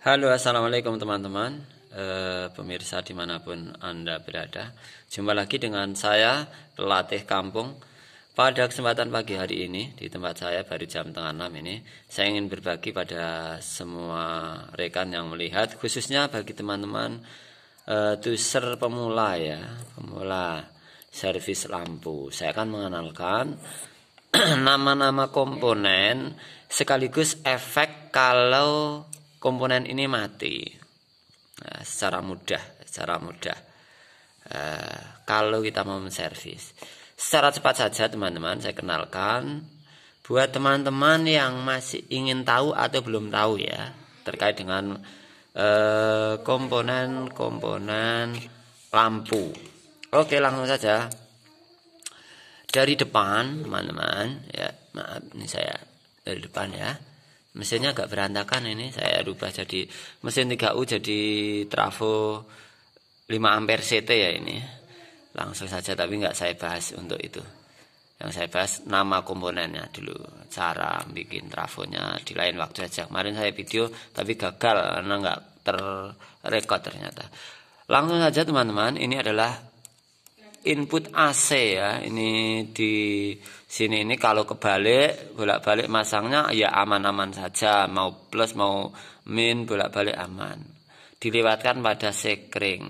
Halo, assalamualaikum teman-teman, pemirsa dimanapun Anda berada. Jumpa lagi dengan saya, pelatih kampung. Pada kesempatan pagi hari ini, di tempat saya baru jam tengah 6 ini, saya ingin berbagi pada semua rekan yang melihat, khususnya bagi teman-teman tuser pemula ya, pemula servis lampu. Saya akan mengenalkan nama-nama komponen sekaligus efek kalau komponen ini mati. Nah, secara mudah kalau kita mau menservis secara cepat saja teman-teman, saya kenalkan buat teman-teman yang masih ingin tahu atau belum tahu ya terkait dengan komponen lampu. Oke, langsung saja dari depan teman-teman ya. Maaf, ini saya dari depan ya. Mesinnya agak berantakan, ini saya rubah jadi mesin 3U jadi trafo 5 ampere CT ya ini. Langsung saja, tapi nggak saya bahas untuk itu. Yang saya bahas nama komponennya dulu, cara bikin trafonya di lain waktu saja. Kemarin saya video tapi gagal karena nggak terrekod ternyata. Langsung saja teman-teman, ini adalah input AC ya. Ini di sini ini kalau kebalik bolak-balik masangnya ya aman-aman saja, mau plus mau min bolak-balik aman. Dilewatkan pada sekring.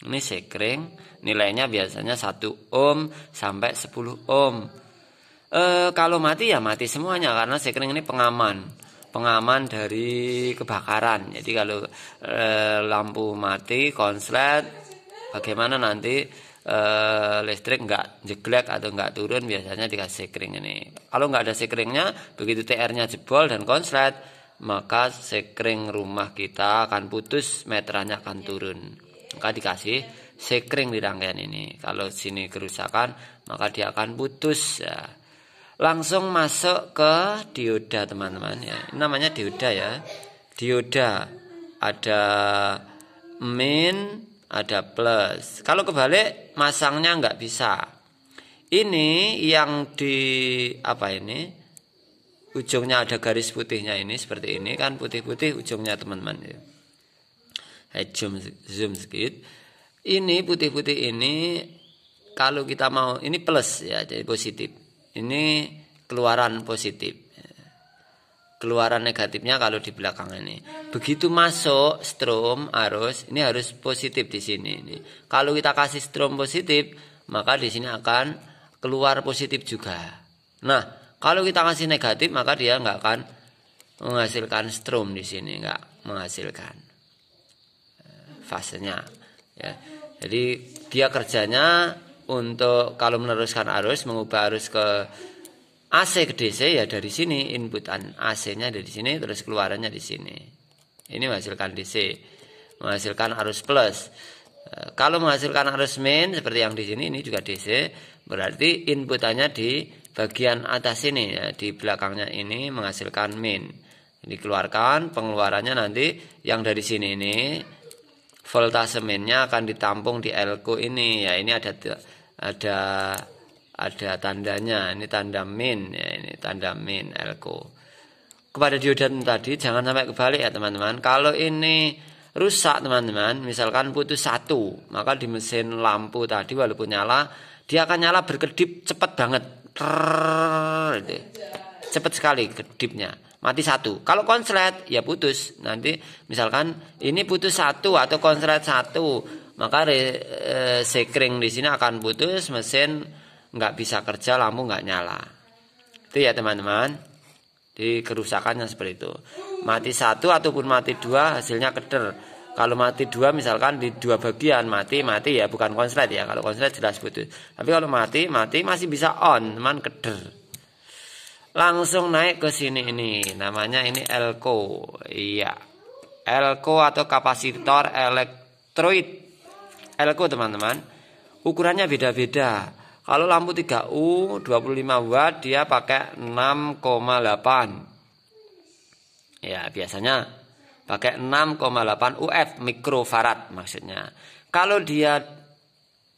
Ini sekring, nilainya biasanya 1 ohm sampai 10 ohm. Kalau mati ya mati semuanya karena sekring ini pengaman dari kebakaran. Jadi kalau lampu mati konslet, bagaimana nanti listrik nggak jeglek atau nggak turun, biasanya dikasih sekring ini. Kalau nggak ada sekringnya, begitu TR-nya jebol dan konslet, maka sekring rumah kita akan putus, meterannya akan turun. Maka dikasih sekring di rangkaian ini. Kalau sini kerusakan, maka dia akan putus ya. Langsung masuk ke dioda teman-teman ya. Ini namanya dioda ya. Dioda ada min, ada plus. Kalau kebalik masangnya nggak bisa. Ini yang di apa ini? Ujungnya ada garis putihnya ini seperti ini kan, putih-putih ujungnya teman-teman ya. Zoom sedikit. Ini putih-putih ini kalau kita mau ini plus ya, jadi positif. Ini keluaran positif. Keluaran negatifnya kalau di belakang ini. Begitu masuk strom arus, ini harus positif di sini. Ini. Kalau kita kasih strom positif, maka di sini akan keluar positif juga. Nah, kalau kita kasih negatif, maka dia nggak akan menghasilkan strom di sini, nggak menghasilkan fasenya. Ya. Jadi dia kerjanya untuk kalau meneruskan arus, mengubah arus ke AC ke DC ya dari sini, inputan AC-nya dari sini, terus keluarannya di sini. Ini menghasilkan DC, menghasilkan arus plus. Kalau menghasilkan arus min seperti yang di sini, ini juga DC, berarti inputannya di bagian atas ini ya, di belakangnya ini menghasilkan min. Dikeluarkan, pengeluarannya nanti yang dari sini ini voltase minnya akan ditampung di elko ini ya. Ini ada tandanya, ini tanda min ya, ini tanda min elko. Kepada dioda tadi jangan sampai kebalik ya teman-teman. Kalau ini rusak teman-teman, misalkan putus 1, maka di mesin lampu tadi walaupun nyala, dia akan nyala berkedip cepat banget. Cepat sekali kedipnya. Mati 1. Kalau konslet ya putus. Nanti misalkan ini putus 1 atau konslet 1, maka sekring di sini akan putus, mesin nggak bisa kerja, lampu nggak nyala. Itu ya teman-teman. Di kerusakannya seperti itu. Mati 1 ataupun mati 2 hasilnya keder. Kalau mati 2 misalkan di 2 bagian mati ya, bukan konslet ya. Kalau konslet jelas putus. Tapi kalau mati masih bisa on, teman keder. Langsung naik ke sini ini, namanya ini elko. Iya. Elko atau kapasitor elektroid. Elko teman-teman. Ukurannya beda-beda. Kalau lampu 3U 25 watt dia pakai 6,8. Ya, biasanya pakai 6,8 UF mikrofarad maksudnya. Kalau dia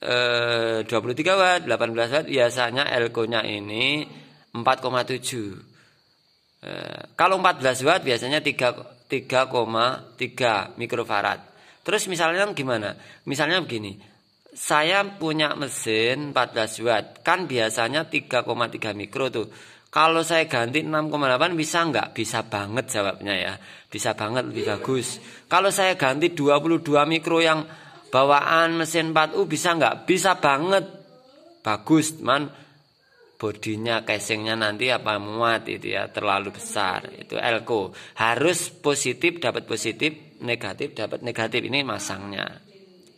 23 watt, 18 watt biasanya elko-nya ini 4,7. Kalau 14 watt biasanya 3,3 mikrofarad. Terus misalnya gimana? Misalnya begini, saya punya mesin 14 watt, kan biasanya 3,3 mikro tuh. Kalau saya ganti 6,8 bisa nggak? Bisa banget jawabnya ya. Bisa banget, lebih bagus. Kalau saya ganti 22 mikro yang bawaan mesin 4U bisa nggak? Bisa banget. Bagus, teman. Bodinya, casingnya nanti apa muat itu ya, terlalu besar. Itu elko. Harus positif dapat positif, negatif dapat negatif. Ini masangnya.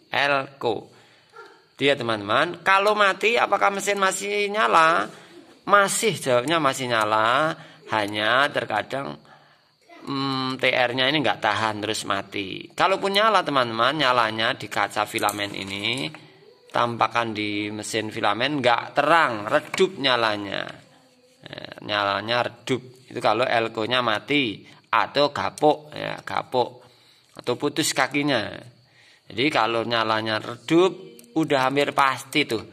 Elko. Dia teman-teman. Kalau mati apakah mesin masih nyala? Masih, jawabnya masih nyala, hanya terkadang TR-nya ini nggak tahan terus mati. Kalaupun nyala teman-teman, nyalanya di kaca filamen ini, tampakan di mesin filamen nggak terang, redup nyalanya. Nyalanya redup, itu kalau elko-nya mati atau gapok, ya gapok atau putus kakinya. Jadi kalau nyalanya redup, udah hampir pasti tuh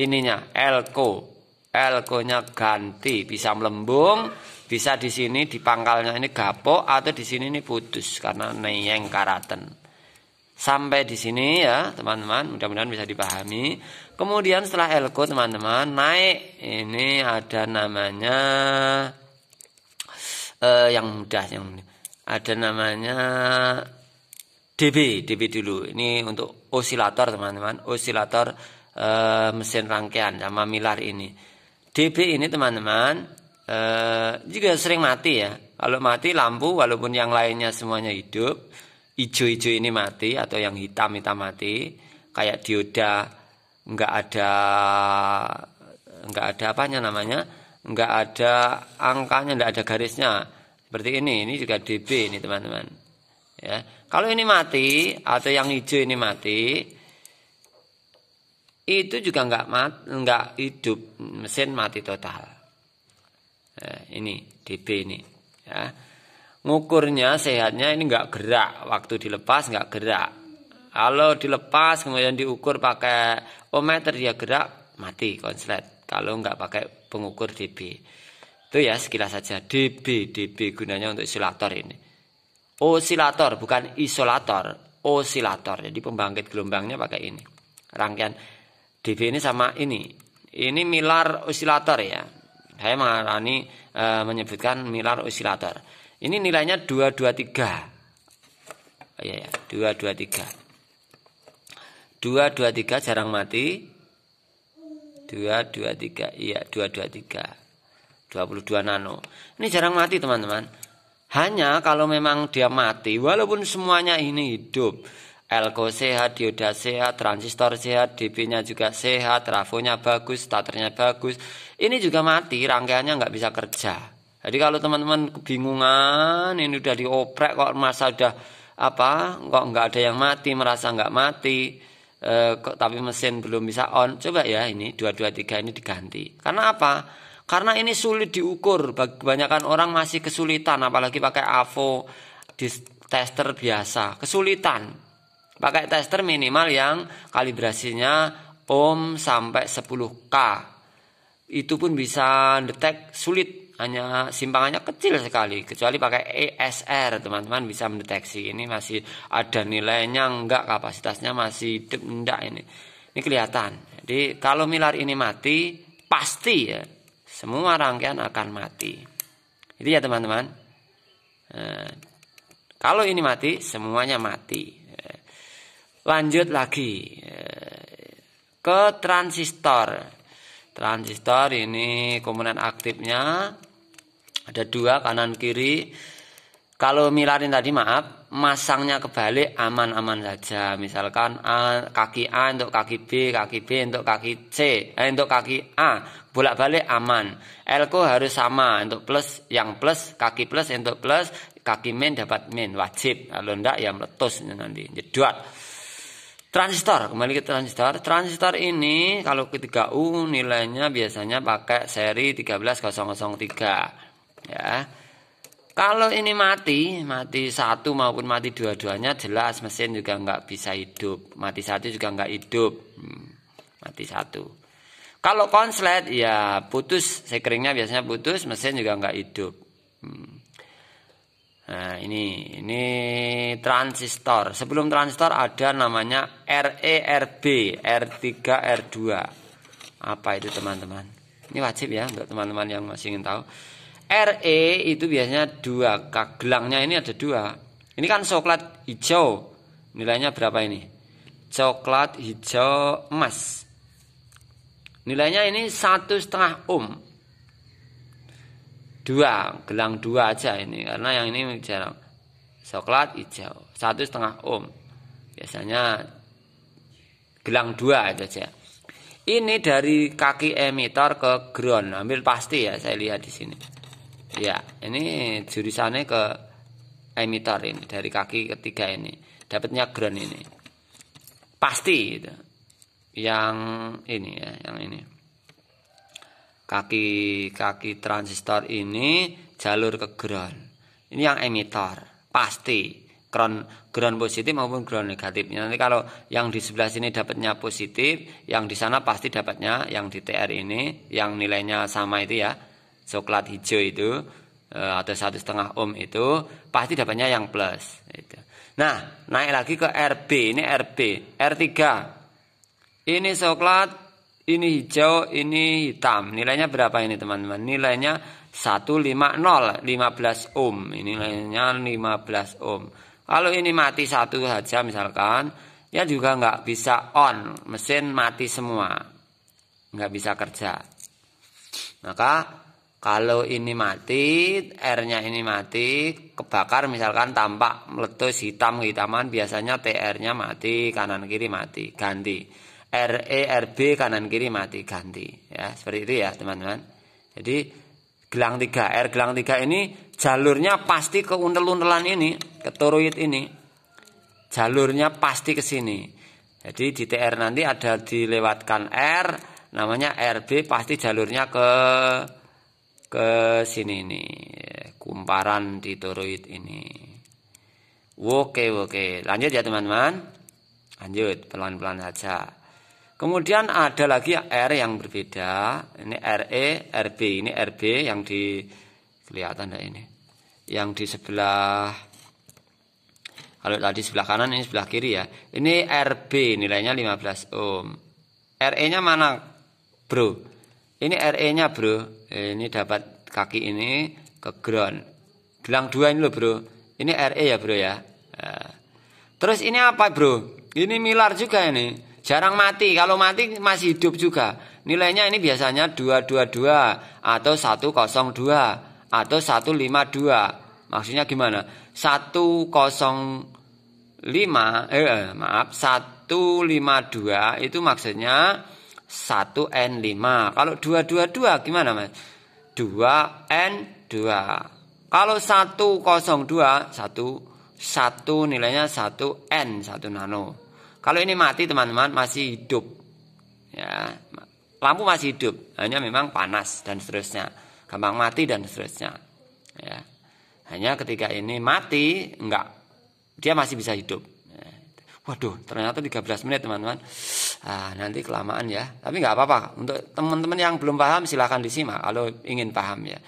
ininya elko. Elko-nya ganti, bisa melembung, bisa di sini di pangkalnya ini gapok atau di sini ini putus karena neyeng karaten. Sampai di sini ya, teman-teman, mudah-mudahan bisa dipahami. Kemudian setelah elko, teman-teman, naik ini ada namanya yang mudah, yang ada namanya dB dulu. Ini untuk osilator, teman-teman, osilator mesin rangkaian sama milar ini. dB ini teman-teman juga sering mati ya. Kalau mati lampu walaupun yang lainnya semuanya hidup, hijau-hijau ini mati atau yang hitam-hitam mati, kayak dioda nggak ada apanya namanya, nggak ada angkanya, nggak ada garisnya. Seperti ini juga dB ini teman-teman. Ya, kalau ini mati atau yang hijau ini mati, itu juga nggak hidup, mesin mati total. Ini dB ini ya. Ngukurnya sehatnya ini nggak gerak, waktu dilepas nggak gerak. Kalau dilepas kemudian diukur pakai ohmmeter dia gerak, mati konslet. Kalau nggak pakai pengukur dB. Itu ya sekilas saja dB gunanya untuk osilator ini. Osilator bukan isolator, osilator. Jadi pembangkit gelombangnya pakai ini. Rangkaian dB ini sama ini milar osilator ya. Saya menyebutkan milar osilator. Ini nilainya 223. Ya, 223. 223 jarang mati. 223, iya 223. 22 nano. Ini jarang mati teman-teman. Hanya kalau memang dia mati, walaupun semuanya ini hidup. Elko sehat, dioda sehat, transistor sehat, dB-nya juga sehat, trafonya bagus, starternya bagus. Ini juga mati, rangkaiannya nggak bisa kerja. Jadi kalau teman-teman kebingungan, ini udah dioprek kok masa udah kok nggak ada yang mati, merasa nggak mati, tapi mesin belum bisa on. Coba ya ini 223 ini diganti. Karena apa? Karena ini sulit diukur. Kebanyakan orang masih kesulitan, apalagi pakai AVO di tester biasa, kesulitan. Pakai tester minimal yang kalibrasinya ohm sampai 10K. Itu pun bisa detek sulit, hanya simpangannya kecil sekali. Kecuali pakai ESR, teman-teman bisa mendeteksi. Ini masih ada nilainya enggak, kapasitasnya masih hidup enggak ini. Ini kelihatan. Jadi kalau milar ini mati, pasti ya semua rangkaian akan mati. Itu ya teman-teman. Kalau ini mati, semuanya mati. Lanjut lagi ke transistor. Transistor ini komponen aktifnya ada dua, kanan kiri. Kalau milarin tadi maaf, masangnya kebalik aman-aman saja. Misalkan kaki A untuk kaki B untuk kaki C, untuk kaki A bolak-balik aman. Elko harus sama, untuk plus yang plus, kaki plus untuk plus, kaki min dapat min, wajib. Kalau enggak ya meletus nanti jedot. Transistor, kembali ke transistor. Transistor ini kalau ke3U nilainya biasanya pakai seri 13003 ya. Kalau ini mati satu maupun mati dua-duanya, jelas mesin juga nggak bisa hidup. Mati satu juga nggak hidup. Mati satu. Kalau konslet ya putus, sekeringnya biasanya putus, mesin juga nggak hidup. Nah, ini transistor. Sebelum transistor ada namanya RE, RB, R3, R2. Apa itu teman-teman? Ini wajib ya untuk teman-teman yang masih ingin tahu. RE itu biasanya 2, gelangnya ini ada 2. Ini kan coklat hijau. Nilainya berapa ini? Coklat hijau emas. Nilainya ini 1,5 ohm. 2, gelang 2 aja ini, karena yang ini jarang. Coklat hijau 1,5 ohm. Biasanya gelang 2 aja. Ini dari kaki emitor ke ground, hampir pasti ya, saya lihat di sini. Ya, ini jurusannya ke emitor ini, dari kaki ketiga ini, dapatnya ground ini. Pasti gitu. Yang ini ya, yang ini. Kaki transistor ini jalur ke ground. Ini yang emitor, pasti ground positif maupun ground negatif. Nanti kalau yang di sebelah sini dapatnya positif, yang di sana pasti dapatnya yang di TR ini, yang nilainya sama itu ya, coklat hijau itu atau 1,5 ohm itu pasti dapatnya yang plus. Itu. Nah, naik lagi ke RB, ini RB, R3. Ini coklat. Ini hijau, ini hitam. Nilainya berapa ini teman-teman? Nilainya 150, 15 ohm. Ini nilainya 15 ohm. Kalau ini mati satu saja misalkan, ya juga nggak bisa on. Mesin mati semua. Nggak bisa kerja. Maka kalau ini mati, R-nya ini mati, kebakar misalkan tampak meletus hitam-hitaman, biasanya TR-nya mati, kanan kiri mati, ganti. RE, RB kanan kiri mati, ganti ya, seperti itu ya teman-teman. Jadi gelang 3, R gelang 3 ini jalurnya pasti ke untel-untelan ini, ke toroid ini. Jalurnya pasti ke sini. Jadi di TR nanti ada dilewatkan R, namanya RB, pasti jalurnya ke sini nih, kumparan di toroid ini. Oke, lanjut ya teman-teman. Lanjut pelan-pelan saja. Kemudian ada lagi R yang berbeda. Ini RE, RB. Ini RB yang di kelihatan enggak ini? Yang di sebelah, kalau tadi sebelah kanan, ini sebelah kiri ya. Ini RB nilainya 15 ohm. RE-nya mana, bro? Ini RE-nya, bro. Ini dapat kaki ini ke ground. Gelang 2 ini loh, bro. Ini RE ya, bro ya. Nah. Terus ini apa, bro? Ini milar juga ini. Jarang mati, kalau mati masih hidup juga. Nilainya ini biasanya 222 atau 102 atau 152. Maksudnya gimana? 105 152 itu maksudnya 1N5. Kalau 222 gimana, Mas? 2N2. Kalau 102 1 nilainya 1N, 1 nano. Kalau ini mati teman-teman masih hidup, ya, lampu masih hidup, hanya memang panas dan seterusnya, gampang mati dan seterusnya. Ya. Hanya ketika ini mati, enggak, dia masih bisa hidup. Ya. Waduh, ternyata 13 menit teman-teman. Nanti kelamaan ya, tapi enggak apa-apa. Untuk teman-teman yang belum paham silahkan disimak kalau ingin paham ya.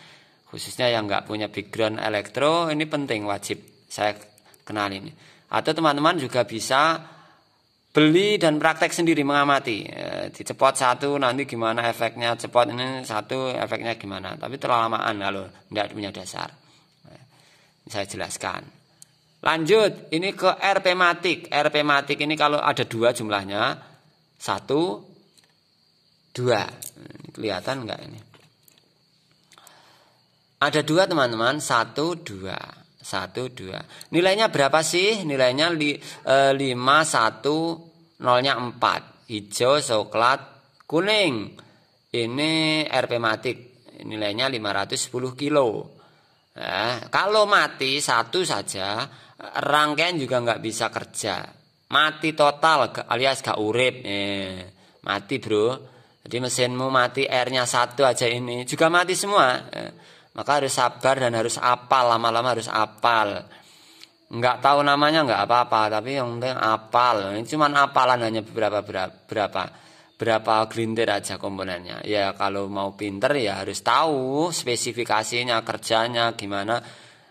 Khususnya yang enggak punya background elektro, ini penting, wajib saya kenalin. Atau teman-teman juga bisa beli dan praktek sendiri, mengamati. Dicepot satu nanti gimana efeknya, cepot ini satu efeknya gimana. Tapi terlamaan kalau tidak punya dasar. Saya jelaskan. Lanjut, ini ke RP matik. RP matik ini kalau ada 2 jumlahnya, 1, 2. Kelihatan enggak ini? Ada 2 teman-teman, 1, 2. 1, 2. Nilainya berapa sih? Nilainya 5, 1, nolnya 4. Hijau, coklat, kuning. Ini RP matik. Nilainya 510 kilo. Nah, kalau mati 1 saja, rangkaian juga nggak bisa kerja. Mati total alias gak urip. Mati, bro. Jadi mesinmu mati, R-nya 1 aja ini. Juga mati semua. Maka harus sabar dan harus apal, lama-lama harus apal. Enggak tahu namanya enggak apa-apa, tapi yang penting apal. Ini cuma apalan, hanya berapa gelintir aja komponennya. Ya kalau mau pinter ya harus tahu spesifikasinya, kerjanya gimana.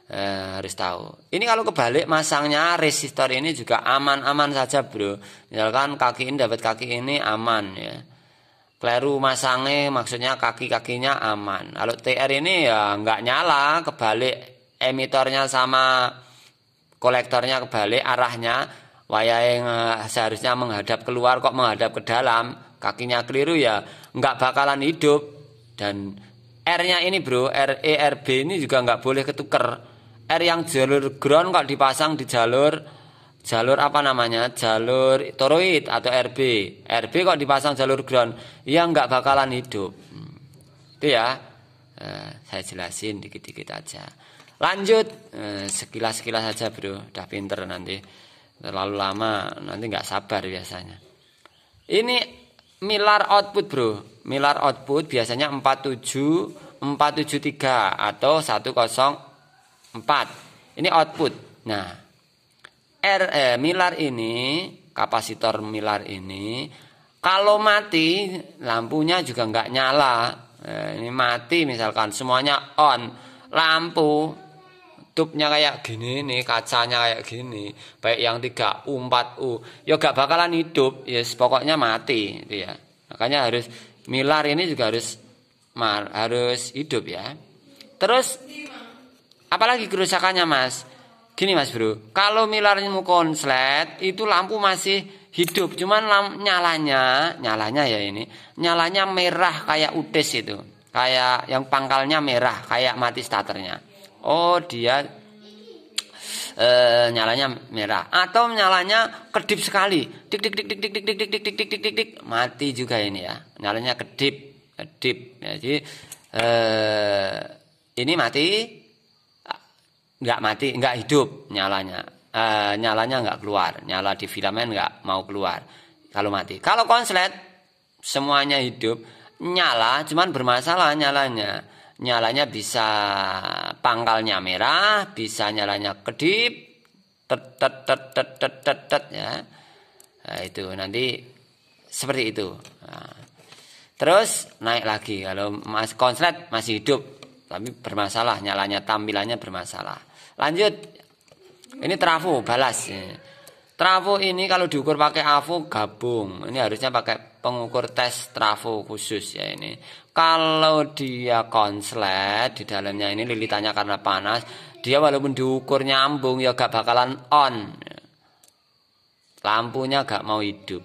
Harus tahu. Ini kalau kebalik masangnya resistor ini juga aman-aman saja bro. Misalkan kaki ini dapat kaki ini aman ya. Kleru masangnya maksudnya kaki-kakinya aman. Kalau TR ini ya nggak nyala, kebalik emitornya sama kolektornya kebalik arahnya. Wayar yang seharusnya menghadap keluar kok menghadap ke dalam, kakinya keliru ya nggak bakalan hidup. Dan R-nya ini bro, RB ini juga nggak boleh ketuker. R yang jalur ground kok dipasang di jalur apa namanya, jalur toroid atau RB kok dipasang jalur ground, ya nggak bakalan hidup. Itu ya, saya jelasin dikit-dikit aja. Lanjut, sekilas-sekilas saja bro, udah pinter nanti. Terlalu lama nanti nggak sabar biasanya. Ini milar output bro, milar output biasanya 473 atau 104. Ini output. Nah, milar ini, kapasitor milar ini, kalau mati lampunya juga nggak nyala. Ini mati misalkan semuanya on, lampu tubnya kayak gini nih, kacanya kayak gini, baik yang 3U 4U ya gak bakalan hidup, ya pokoknya mati itu ya. Makanya harus milar ini juga harus hidup ya. Terus apalagi kerusakannya mas, gini mas bro, kalau milarnya konslet itu lampu masih hidup, cuman nyalanya ya ini nyalanya merah kayak udes itu, kayak yang pangkalnya merah kayak mati starternya. Oh dia nyalanya merah atau nyalanya kedip sekali, dik dik dik dik dik dik dik dik dik dik dik dik dik, mati juga ini ya, nyalanya kedip. Jadi ini mati, nggak hidup nyalanya, nyalanya nggak keluar, nyala di filamen nggak mau keluar kalau mati. Kalau konslet semuanya hidup, nyala cuman bermasalah nyalanya bisa pangkalnya merah, bisa nyalanya kedip, ya. Nah, itu nanti seperti itu. Nah, terus naik lagi kalau konslet masih hidup tapi bermasalah, nyalanya tampilannya bermasalah. Lanjut, ini trafo balas. Trafo ini kalau diukur pakai AVO gabung, ini harusnya pakai pengukur tes trafo khusus ya ini. Kalau dia konslet di dalamnya ini lilitannya karena panas, dia walaupun diukur nyambung ya gak bakalan on. Lampunya gak mau hidup.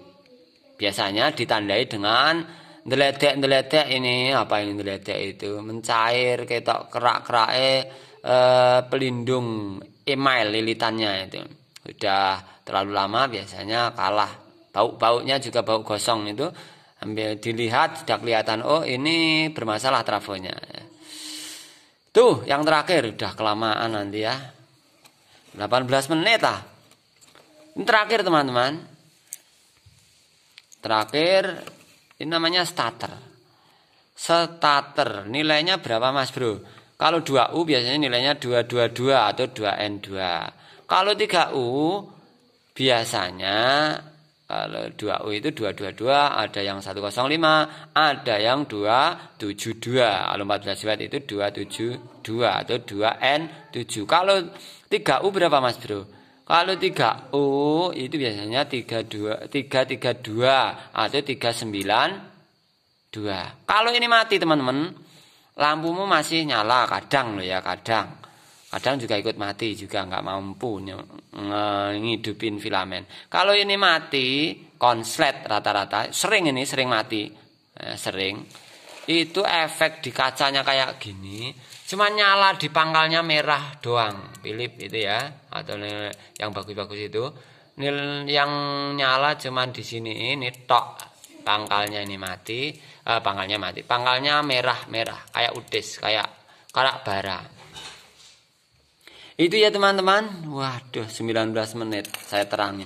Biasanya ditandai dengan ndeledek ini, apa ini ndeledek itu, mencair ketok kerak-kerake pelindung email lilitannya itu. Udah terlalu lama biasanya kalah. Bau-baunya juga bau gosong itu. Ambil dilihat sudah kelihatan, oh ini bermasalah trafonya. Tuh yang terakhir udah kelamaan nanti ya. 18 menit lah. Ini terakhir teman-teman. Terakhir ini namanya starter. Starter nilainya berapa mas bro? Kalau 2U biasanya nilainya 222 atau 2N2. Kalau 3U biasanya kalau 2U itu 222, ada yang 105, ada yang 272. Kalau 14 watt itu 272 atau 2N7. Kalau 3U berapa mas bro? Kalau 3U itu biasanya 332 atau 392. Kalau ini mati teman-teman, lampumu masih nyala kadang loh ya, kadang juga ikut mati juga nggak mampu ngidupin filamen. Kalau ini mati konslet rata-rata sering mati, sering itu efek di kacanya kayak gini, cuma nyala di pangkalnya merah doang, Philip itu ya, atau yang bagus-bagus itu yang nyala cuma di sini ini tok, pangkalnya ini mati, pangkalnya merah kayak udes, kayak karak bara. Itu ya teman-teman. Waduh 19 menit saya terangin.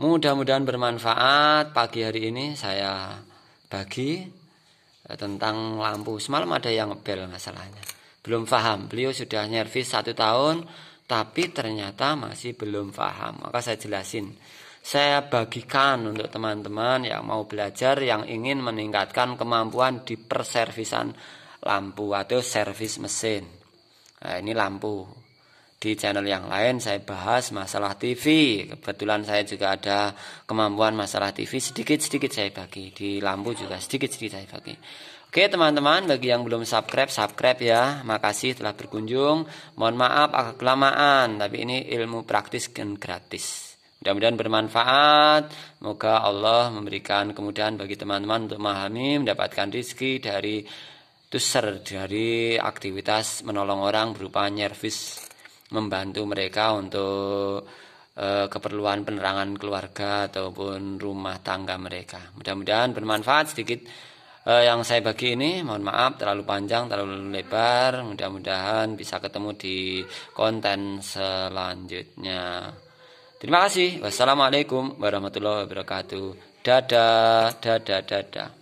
Mudah-mudahan bermanfaat. Pagi hari ini saya bagi tentang lampu. Semalam ada yang ngebel masalahnya, belum paham. Beliau sudah nyervis 1 tahun tapi ternyata masih belum paham. Maka saya jelasin, saya bagikan untuk teman-teman yang mau belajar, yang ingin meningkatkan kemampuan di perservisan lampu atau servis mesin. Nah, ini lampu. Di channel yang lain saya bahas masalah TV. Kebetulan saya juga ada kemampuan masalah TV, sedikit-sedikit saya bagi. Di lampu juga sedikit-sedikit saya bagi. Oke teman-teman, bagi yang belum subscribe ya. Makasih telah berkunjung. Mohon maaf agak kelamaan, tapi ini ilmu praktis dan gratis. Mudah-mudahan bermanfaat. Semoga Allah memberikan kemudahan bagi teman-teman untuk memahami, mendapatkan rezeki dari tusser, dari aktivitas menolong orang berupa nyervis, membantu mereka untuk keperluan penerangan keluarga ataupun rumah tangga mereka. Mudah-mudahan bermanfaat sedikit yang saya bagi ini. Mohon maaf terlalu panjang, terlalu lebar. Mudah-mudahan bisa ketemu di konten selanjutnya. Terima kasih. Wassalamualaikum warahmatullahi wabarakatuh. Dadah, dadah, dadah.